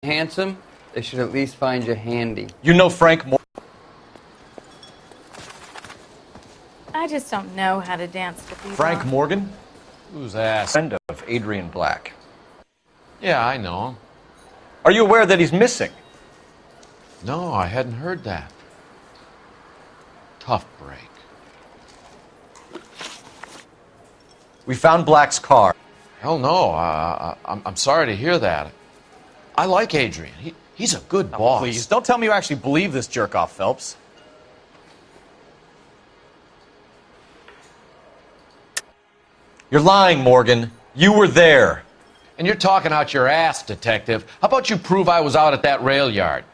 handsome, they should at least find you handy. You know Frank Morgan? I just don't know how to dance with you. Frank Morgan? Who's ass? Friend of Adrian Black. Yeah, I know him. Are you aware that he's missing? No, I hadn't heard that. Tough break. We found Black's car. Hell no, I'm sorry to hear that. I like Adrian. He's a good boss. Please, don't tell me you actually believe this jerk-off, Phelps. You're lying, Morgan. You were there. And you're talking out your ass, detective. How about you prove I was out at that rail yard?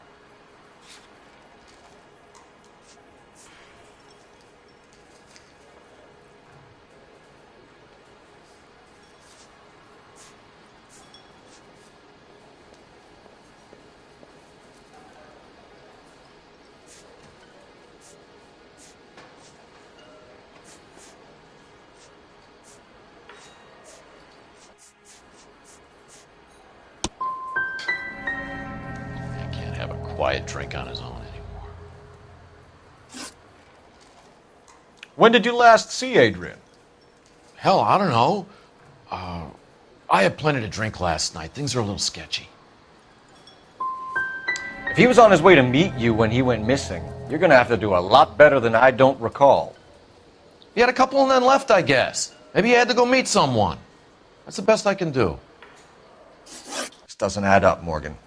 Quiet drink on his own anymore. When did you last see Adrian? Hell, I don't know. I had plenty to drink last night. Things are a little sketchy. If he was on his way to meet you when he went missing, you're going to have to do a lot better than I don't recall. He had a couple and then left, I guess. Maybe he had to go meet someone. That's the best I can do. This doesn't add up, Morgan.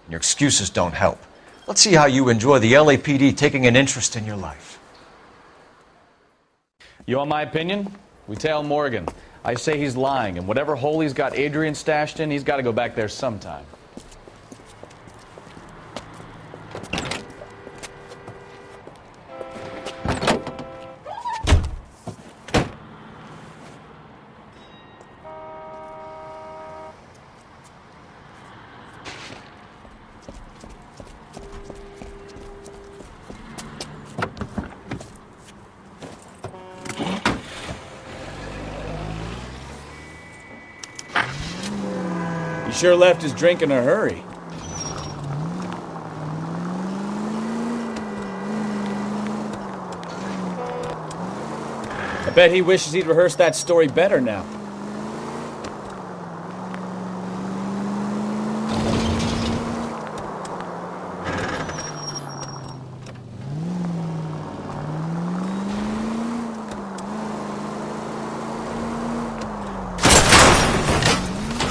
Your excuses don't help. Let's see how you enjoy the LAPD taking an interest in your life. You want my opinion? We tail Morgan. I say he's lying, and whatever hole he's got Adrian stashed in, he's got to go back there sometime. He sure left his drink in a hurry. I bet he wishes he'd rehearsed that story better now.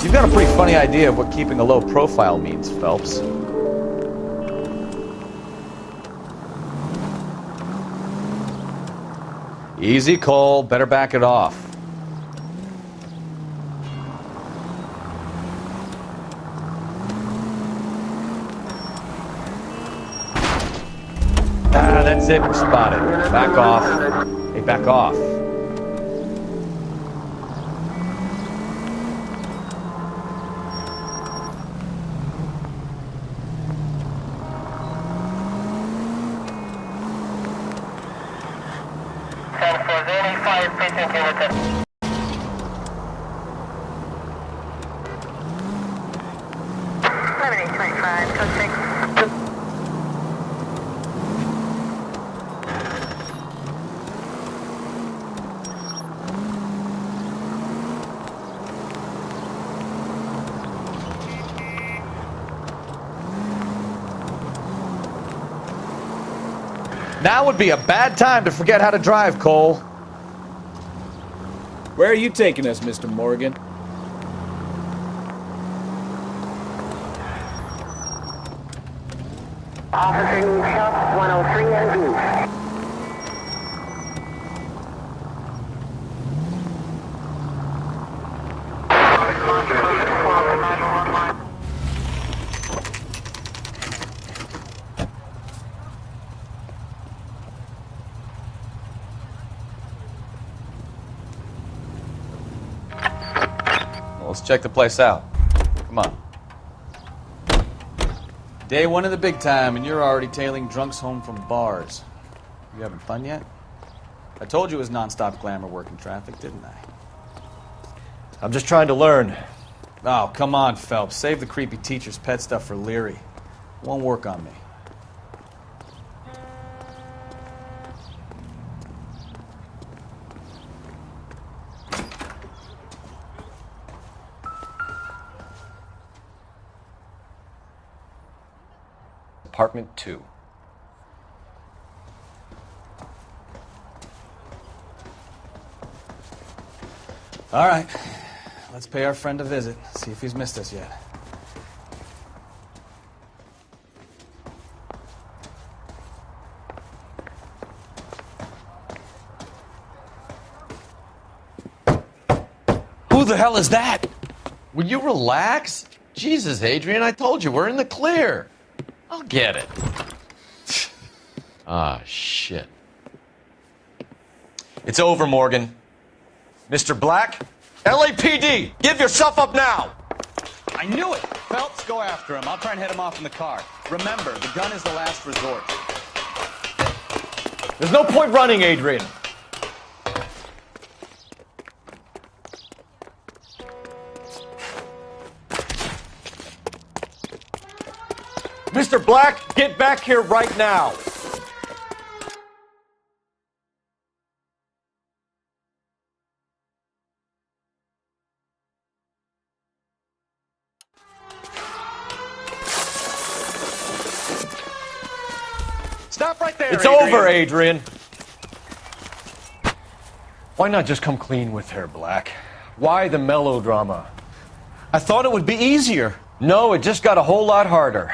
You've got a pretty funny idea of what keeping a low profile means, Phelps. Easy, Cole. Better back it off. Ah, that's it. We're spotted. Back off. Hey, back off. Now would be a bad time to forget how to drive, Cole. Where are you taking us, Mr. Morgan? Officer needs help, 103 and due. Let's check the place out. Come on. Day one of the big time, and you're already tailing drunks home from bars. You having fun yet? I told you it was non-stop glamour work in traffic, didn't I? I'm just trying to learn. Oh, come on, Phelps. Save the creepy teacher's pet stuff for Leary. It won't work on me. Apartment 2. All right. Let's pay our friend a visit, see if he's missed us yet. Who the hell is that? Will you relax? Jesus, Adrian, I told you, we're in the clear. I'll get it. Ah, shit. It's over, Morgan. Mr. Black, LAPD, give yourself up now! I knew it! Phelps, go after him. I'll try and head him off in the car. Remember, the gun is the last resort. There's no point running, Adrian. Mr. Black, get back here right now! Stop right there, It's over, Adrian. Why not just come clean with her, Black? Why the melodrama? I thought it would be easier. No, it just got a whole lot harder.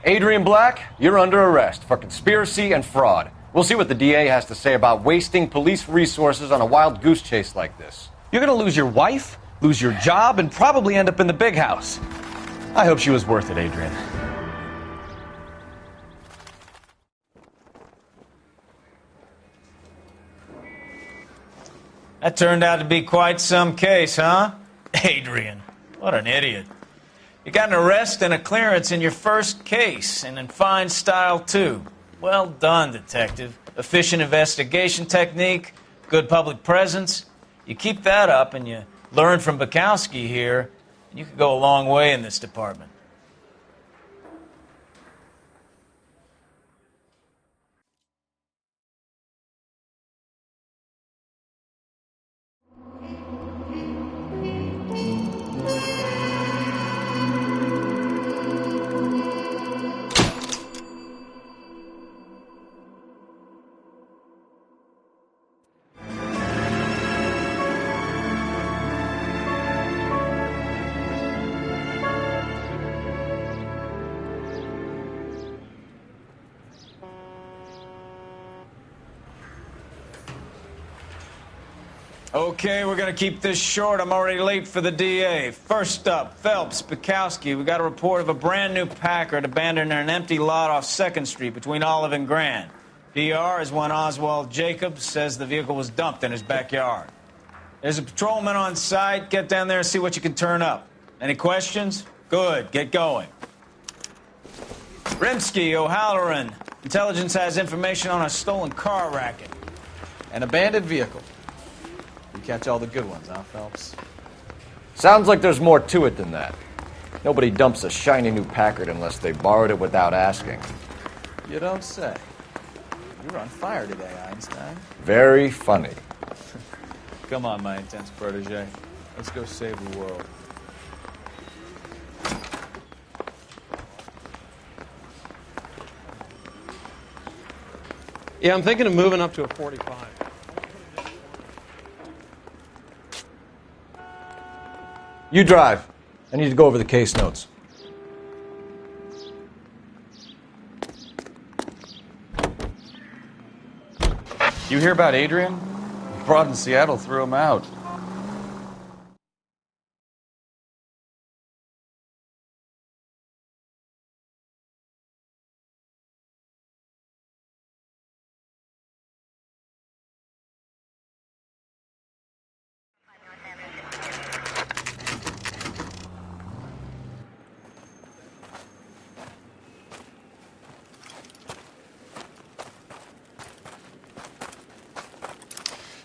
Adrian Black, you're under arrest for conspiracy and fraud. We'll see what the DA has to say about wasting police resources on a wild goose chase like this. You're gonna lose your wife, lose your job, and probably end up in the big house. I hope she was worth it, Adrian. That turned out to be quite some case, huh? Adrian, what an idiot. You got an arrest and a clearance in your first case, and in fine style, too. Well done, detective. Efficient investigation technique, good public presence. You keep that up and you learn from Bukowski here, and you could go a long way in this department. Okay, we're going to keep this short. I'm already late for the DA. First up, Phelps, Bukowski. We got a report of a brand new Packard abandoned in an empty lot off 2nd Street between Olive and Grand. PR is one Oswald Jacobs says the vehicle was dumped in his backyard. There's a patrolman on site. Get down there and see what you can turn up. Any questions? Good, get going. Rimsky, O'Halloran. Intelligence has information on a stolen car racket. An abandoned vehicle. You catch all the good ones, huh, Phelps? Sounds like there's more to it than that. Nobody dumps a shiny new Packard unless they borrowed it without asking. You don't say. You're on fire today, Einstein. Very funny. Come on, my intense protege. Let's go save the world. Yeah, I'm thinking of moving up to a 45. You drive. I need to go over the case notes. You hear about Adrian? The broad in Seattle threw him out.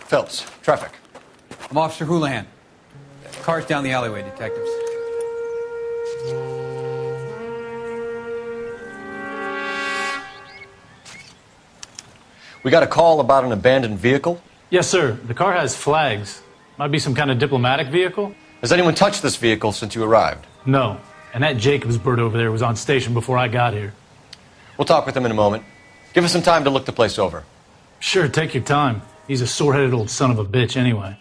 Phelps, traffic. I'm Officer Houlihan. Car's down the alleyway, detectives. We got a call about an abandoned vehicle. Yes, sir. The car has flags. Might be some kind of diplomatic vehicle? Has anyone touched this vehicle since you arrived? No. And that Jacobs bird over there was on station before I got here. We'll talk with him in a moment. Give us some time to look the place over. Sure, take your time. He's a sore-headed old son of a bitch anyway.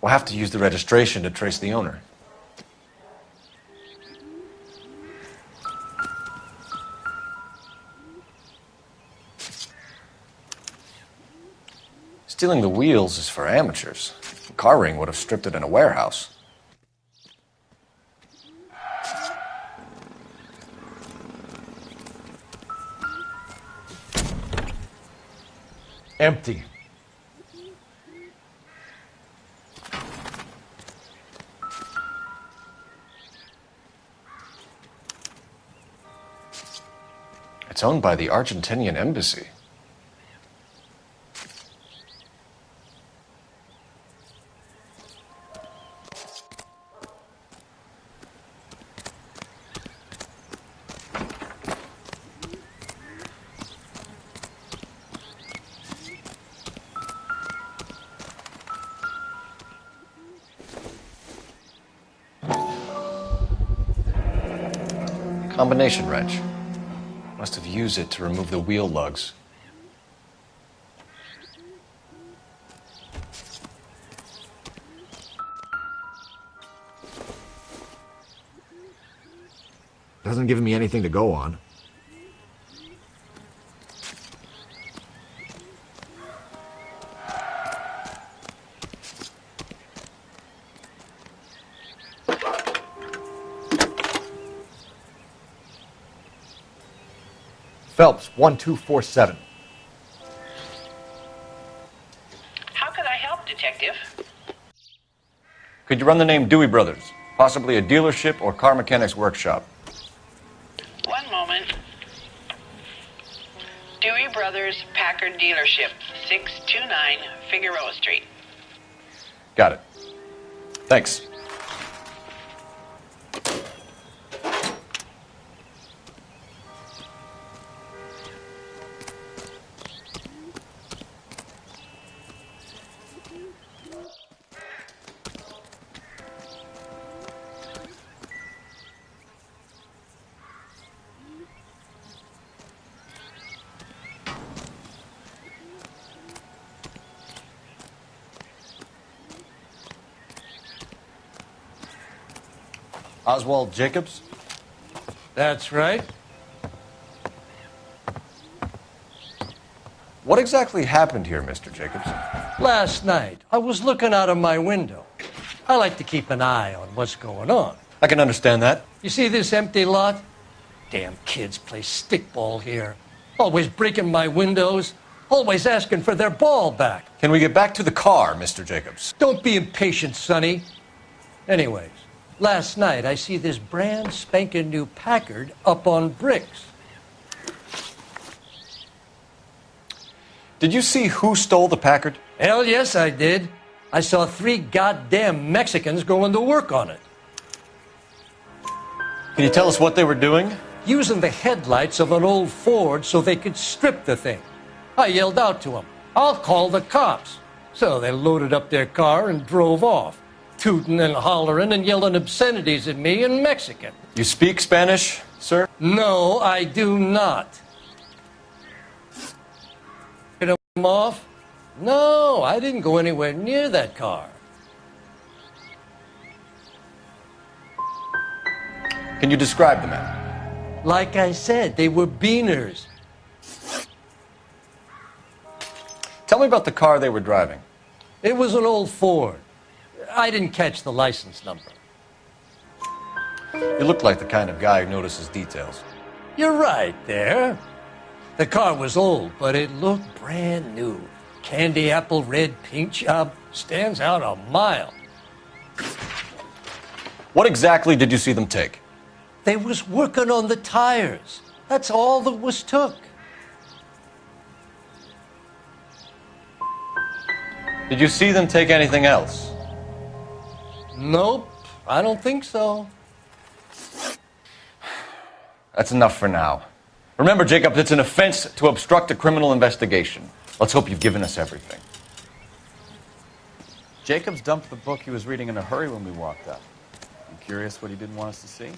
We'll have to use the registration to trace the owner. Stealing the wheels is for amateurs. A car ring would have stripped it in a warehouse. Empty. It's owned by the Argentinian embassy. Combination wrench. Must have used it to remove the wheel lugs. Doesn't give me anything to go on. Phelps, 1247. How could I help, Detective? Could you run the name Dewey Brothers? Possibly a dealership or car mechanic's workshop. One moment. Dewey Brothers Packard Dealership, 629 Figueroa Street. Got it. Thanks. Oswald Jacobs? That's right. What exactly happened here, Mr. Jacobs? Last night, I was looking out of my window. I like to keep an eye on what's going on. I can understand that. You see this empty lot? Damn kids play stickball here. Always breaking my windows. Always asking for their ball back. Can we get back to the car, Mr. Jacobs? Don't be impatient, Sonny. Anyways, last night I see this brand spanking new Packard up on bricks. Did you see who stole the Packard? Hell yes, I did. I saw 3 goddamn Mexicans going to work on it. Can you tell us what they were doing? Using the headlights of an old Ford so they could strip the thing. I yelled out to them, "I'll call the cops." So they loaded up their car and drove off, tooting and hollering and yelling obscenities at me in Mexican. You speak Spanish, sir? No, I do not. Get them off? No, I didn't go anywhere near that car. Can you describe the men? Like I said, they were beaners. Tell me about the car they were driving. It was an old Ford. I didn't catch the license number. You look like the kind of guy who notices details. You're right there. The car was old, but it looked brand new. Candy apple red paint job stands out a mile. What exactly did you see them take? They was working on the tires. That's all that was took. Did you see them take anything else? Nope, I don't think so. That's enough for now. Remember, Jacob, it's an offense to obstruct a criminal investigation. Let's hope you've given us everything. Jacobs dumped the book he was reading in a hurry when we walked up. You curious what he didn't want us to see?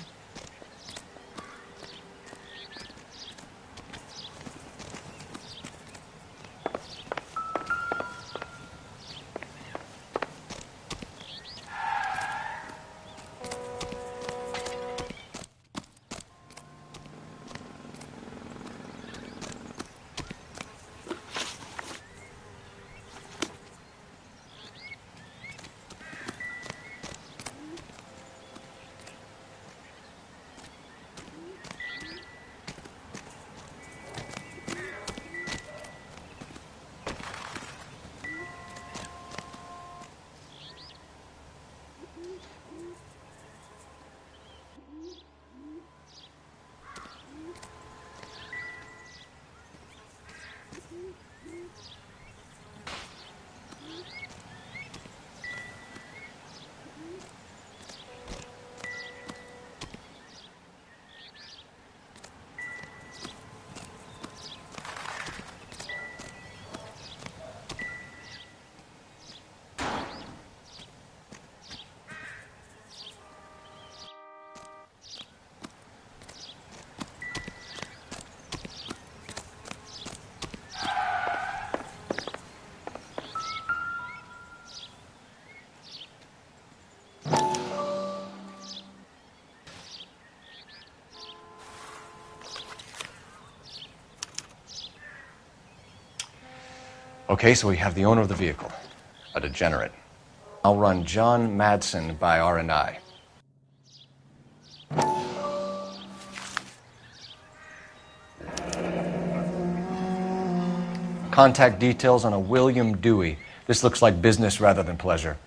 Okay, so we have the owner of the vehicle, a degenerate. I'll run John Madsen by R&I. Contact details on a William Dewey. This looks like business rather than pleasure.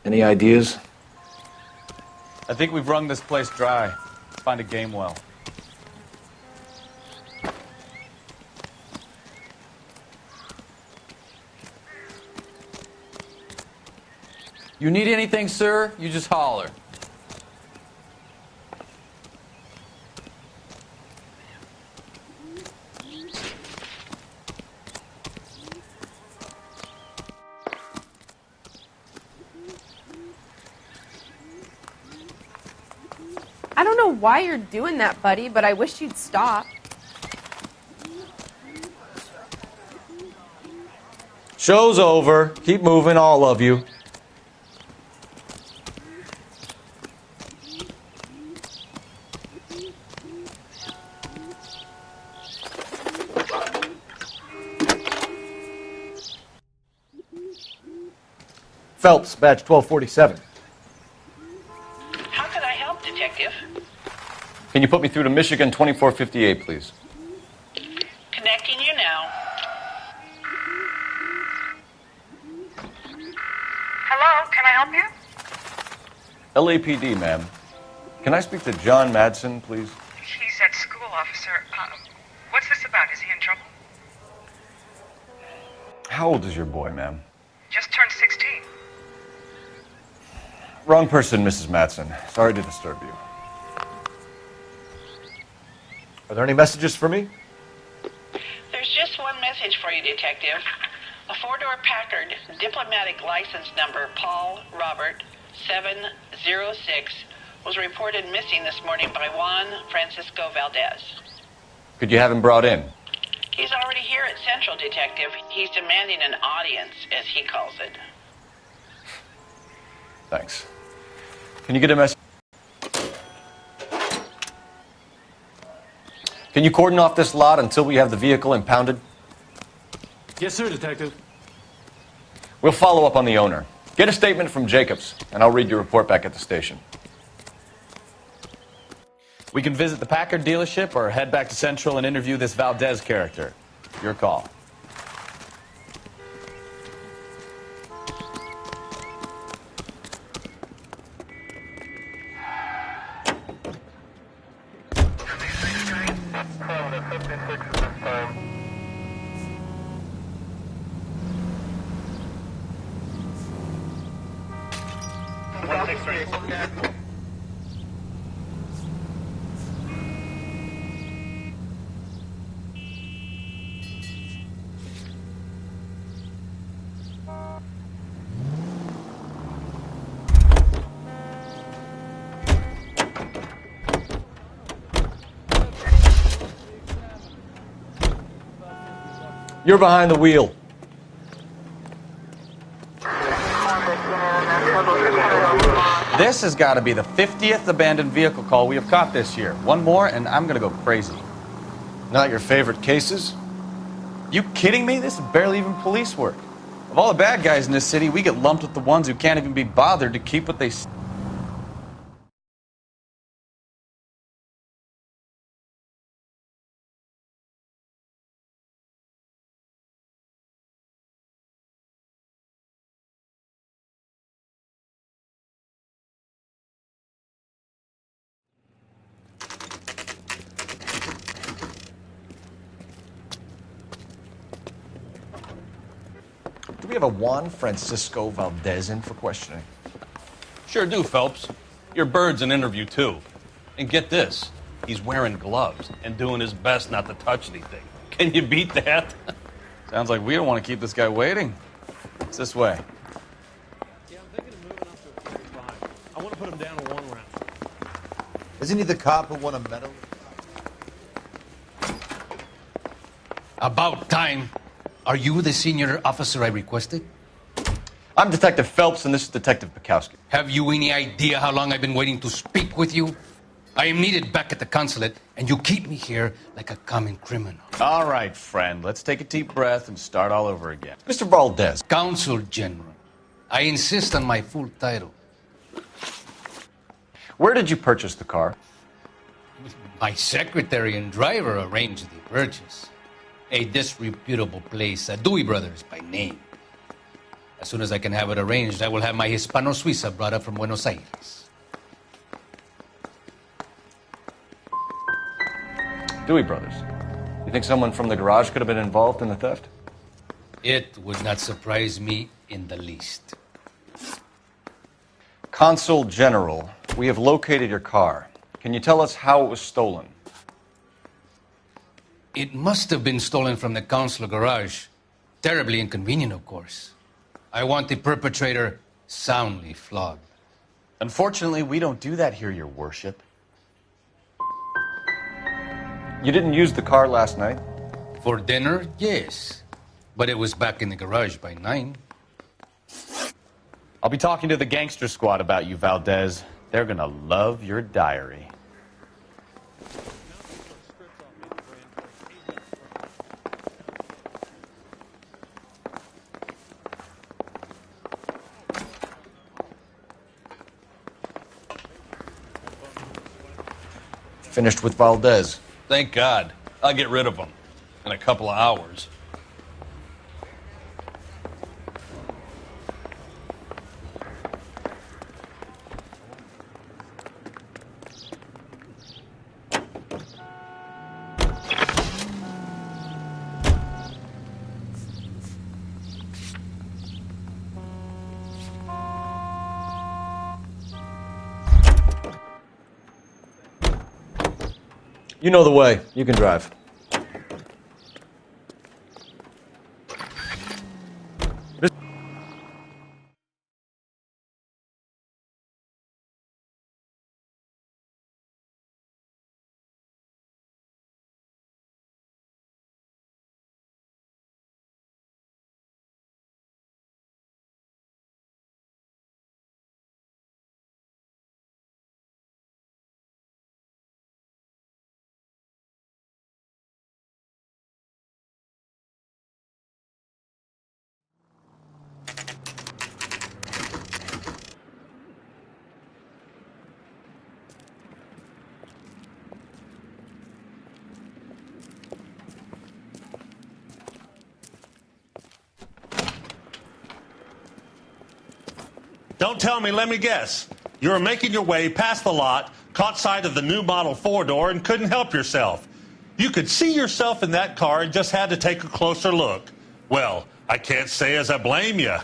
Any ideas? I think we've wrung this place dry. Find a game well. You need anything, sir? You just holler. I don't know why you're doing that, buddy, but I wish you'd stop. Show's over. Keep moving, all of you. Phelps, badge 1247. How can I help, Detective? Can you put me through to Michigan 2458, please? Connecting you now. Hello, can I help you? LAPD, ma'am. Can I speak to John Madsen, please? He's at school, officer. What's this about? Is he in trouble? How old is your boy, ma'am? Just turned 16. Wrong person, Mrs. Madsen. Sorry to disturb you. Are there any messages for me? There's just one message for you, Detective. A four-door Packard, diplomatic license number Paul Robert 706, was reported missing this morning by Juan Francisco Valdez. Could you have him brought in? He's already here at Central, Detective. He's demanding an audience, as he calls it. Thanks. Can you get a message? Can you cordon off this lot until we have the vehicle impounded? Yes, sir, Detective. We'll follow up on the owner. Get a statement from Jacobs, and I'll read your report back at the station. We can visit the Packard dealership or head back to Central and interview this Valdez character. Your call. You're behind the wheel. This has got to be the 50th abandoned vehicle call we have caught this year. One more, and I'm going to go crazy. Not your favorite cases? You kidding me? This is barely even police work. Of all the bad guys in this city, we get lumped with the ones who can't even be bothered to keep what they say. Do we have a Juan Francisco Valdez in for questioning? Sure do, Phelps. Your bird's an interview, too. And get this, he's wearing gloves and doing his best not to touch anything. Can you beat that? Sounds like we don't want to keep this guy waiting. It's this way. Yeah, I'm thinking of moving up to a 45. I want to put him down to one round. Isn't he the cop who won a medal? About time. Are you the senior officer I requested? I'm Detective Phelps, and this is Detective Bukowski. Have you any idea how long I've been waiting to speak with you? I am needed back at the consulate, and you keep me here like a common criminal. All right, friend. Let's take a deep breath and start all over again. Mr. Valdez. Consul General. I insist on my full title. Where did you purchase the car? My secretary and driver arranged the purchase. A disreputable place, Dewey Brothers by name. As soon as I can have it arranged, I will have my Hispano Suiza brought up from Buenos Aires. Dewey Brothers. You think someone from the garage could have been involved in the theft? It would not surprise me in the least. Consul General, we have located your car. Can you tell us how it was stolen? It must have been stolen from the consular garage. Terribly inconvenient, of course. I want the perpetrator soundly flogged. Unfortunately, we don't do that here, Your Worship. You didn't use the car last night? For dinner, yes. But it was back in the garage by 9. I'll be talking to the gangster squad about you, Valdez. They're gonna love your diary. Finished with Valdez. Thank God. I'll get rid of him in a couple of hours. You know the way. You can drive. Don't tell me, let me guess. You were making your way past the lot, caught sight of the new model 4-door, and couldn't help yourself. You could see yourself in that car and just had to take a closer look. Well, I can't say as I blame you.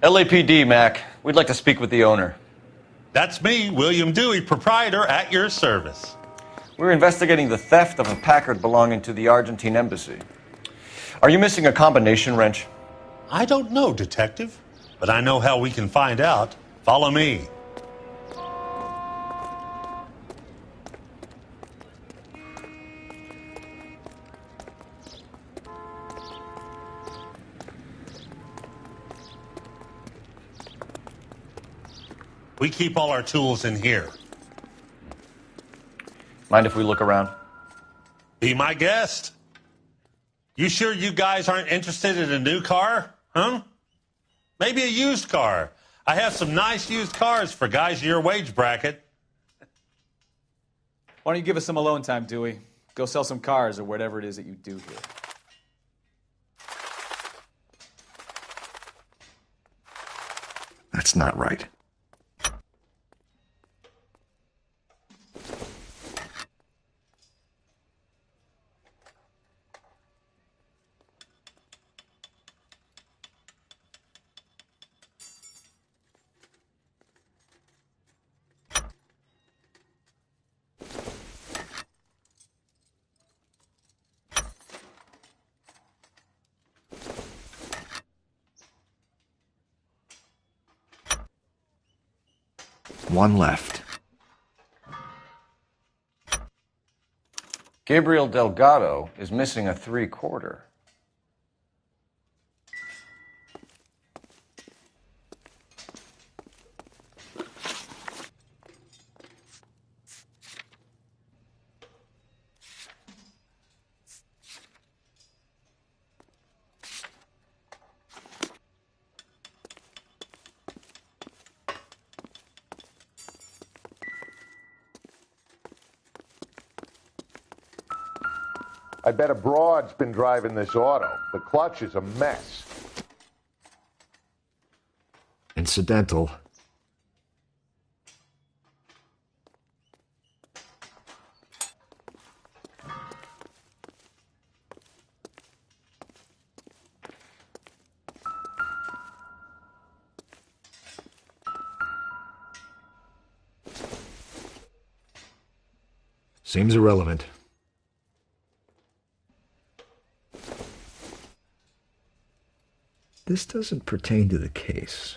LAPD, Mac. We'd like to speak with the owner. That's me, William Dewey, proprietor, at your service. We're investigating the theft of a Packard belonging to the Argentine embassy. Are you missing a combination wrench? I don't know, Detective, but I know how we can find out. Follow me. We keep all our tools in here. Mind if we look around? Be my guest. You sure you guys aren't interested in a new car? Huh? Maybe a used car. I have some nice used cars for guys in your wage bracket. Why don't you give us some alone time, Dewey? Go sell some cars or whatever it is that you do here. That's not right. One left. Gabriel Delgado is missing a 3/4. I bet a broad's been driving this auto. The clutch is a mess. Incidental. Seems irrelevant. This doesn't pertain to the case.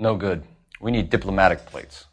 No good. We need diplomatic plates.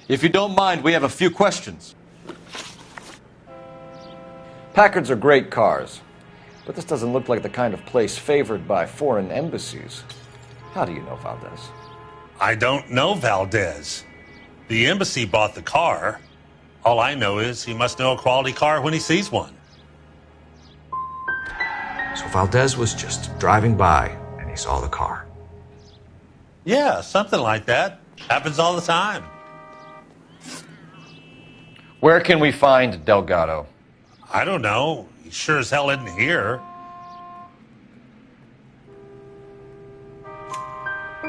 If you don't mind, we have a few questions. Packards are great cars, but this doesn't look like the kind of place favored by foreign embassies. How do you know Valdez? I don't know Valdez. The embassy bought the car. All I know is he must know a quality car when he sees one. So Valdez was just driving by and he saw the car. Yeah, something like that. Happens all the time. Where can we find Delgado? I don't know. He sure as hell isn't here.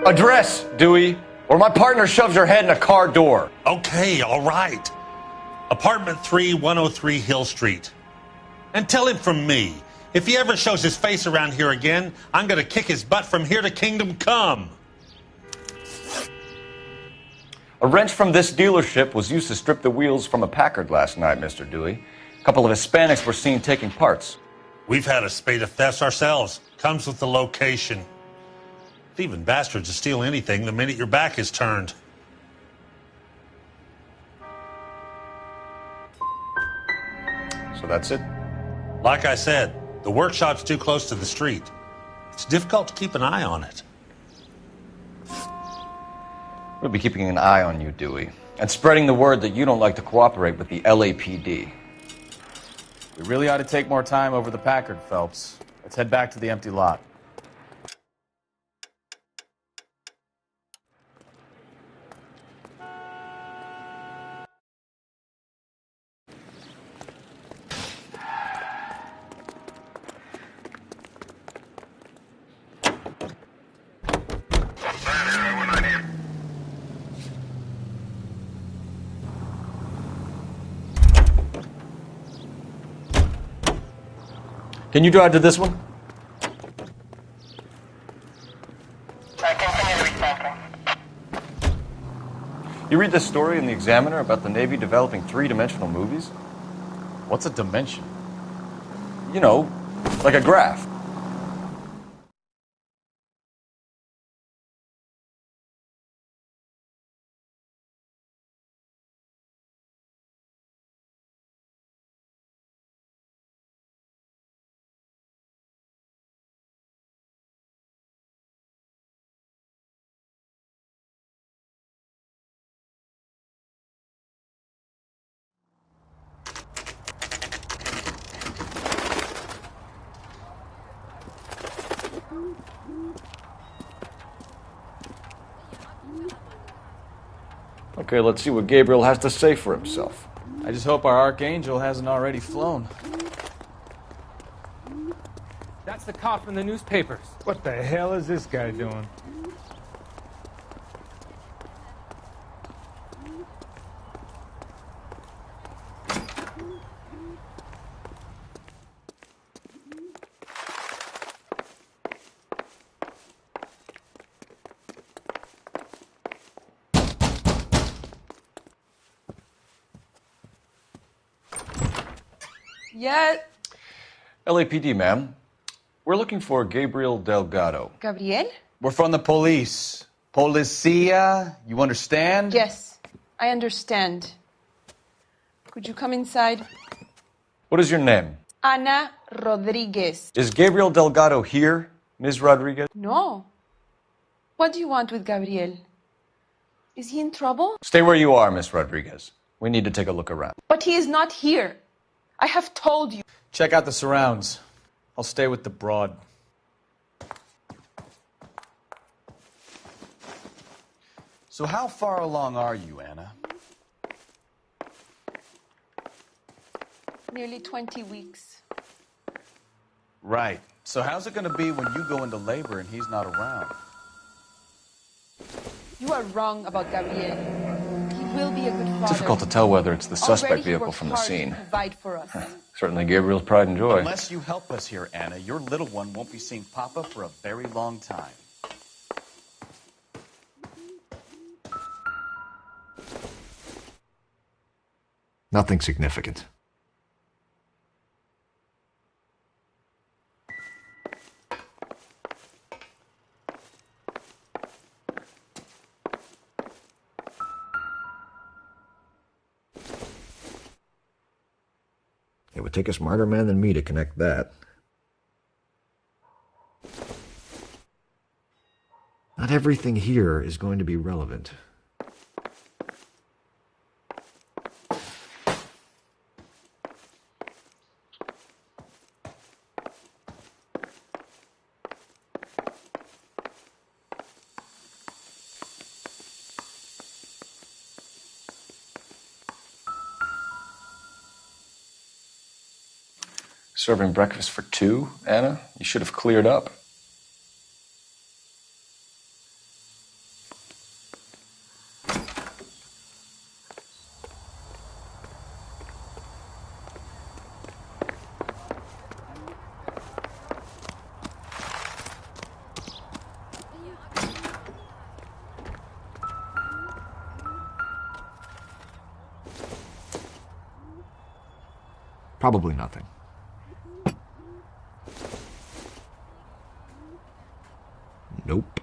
Address, Dewey, or my partner shoves your head in a car door. Okay, all right. Apartment 3, 103 Hill Street. And tell him from me, if he ever shows his face around here again, I'm going to kick his butt from here to Kingdom Come. A wrench from this dealership was used to strip the wheels from a Packard last night, Mr. Dewey. A couple of Hispanics were seen taking parts. We've had a spate of thefts ourselves. Comes with the location. Thieving bastards to steal anything the minute your back is turned. So that's it? Like I said, the workshop's too close to the street. It's difficult to keep an eye on it. We'll be keeping an eye on you, Dewey, and spreading the word that you don't like to cooperate with the LAPD. We really ought to take more time over the Packard, Phelps. Let's head back to the empty lot. Can you drive to this one? You read this story in the Examiner about the Navy developing three-dimensional movies? What's a dimension? You know, like a graph. Okay, let's see what Gabriel has to say for himself. I just hope our Archangel hasn't already flown. That's the cop in the newspapers. What the hell is this guy doing? Yeah. LAPD, ma'am. We're looking for Gabriel Delgado. Gabriel? We're from the police. Policia, you understand? Yes, I understand. Could you come inside? What is your name? Ana Rodriguez. Is Gabriel Delgado here, Ms. Rodriguez? No. What do you want with Gabriel? Is he in trouble? Stay where you are, Ms. Rodriguez. We need to take a look around. But he is not here. I have told you. Check out the surrounds. I'll stay with the broad. So how far along are you, Anna? Nearly 20 weeks. Right. So how's it going to be when you go into labor and he's not around? You are wrong about Gabriel. He will be a good father. Difficult to tell whether it's the suspect Already he vehicle works from the hard to scene. provide for us. Certainly Gabriel's pride and joy. Unless you help us here, Anna, your little one won't be seeing Papa for a very long time. Nothing significant. It would take a smarter man than me to connect that. Not everything here is going to be relevant. Serving breakfast for two, Anna? You should have cleared up. Probably nothing. Nope.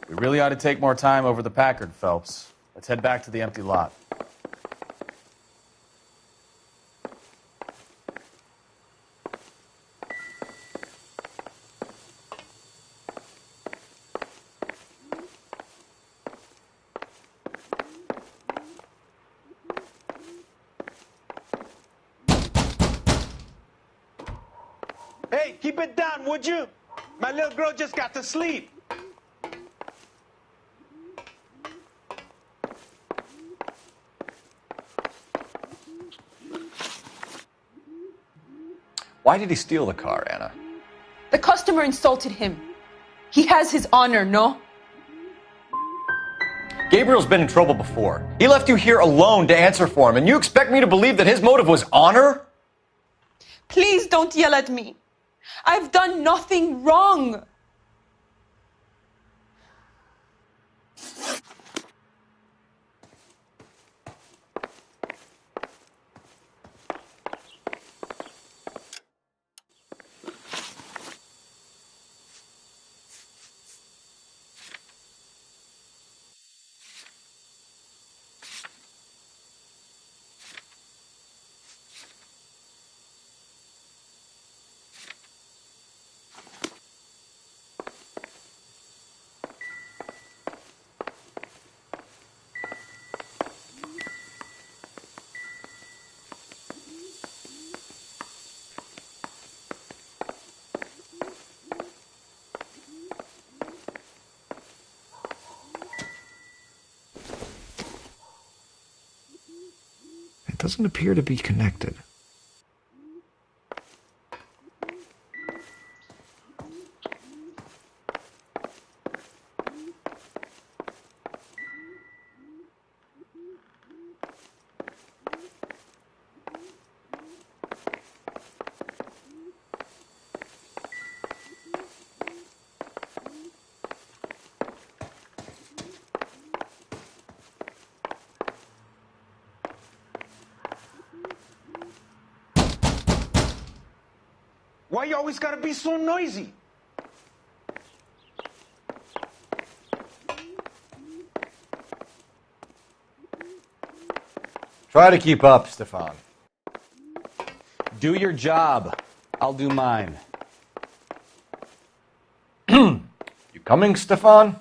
We really ought to take more time over the Packard, Phelps. Let's head back to the empty lot. Hey, keep it down, would you? My little girl just got to sleep. Why did he steal the car, Anna? The customer insulted him. He has his honor, no? Gabriel's been in trouble before. He left you here alone to answer for him, and you expect me to believe that his motive was honor? Please don't yell at me. I've done nothing wrong. It doesn't appear to be connected. Why you always gotta be so noisy? Try to keep up, Stefan. Do your job. I'll do mine. You coming, Stefan?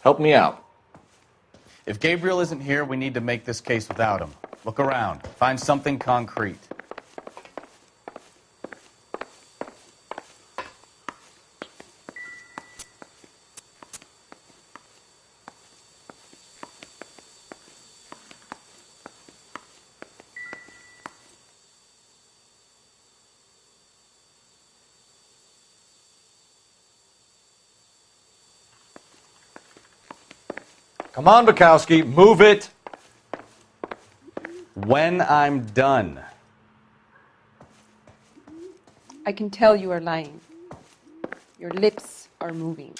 Help me out. If Gabriel isn't here, we need to make this case without him. Look around. Find something concrete. Come on, Bukowski, move it. When I'm done. I can tell you are lying. Your lips are moving.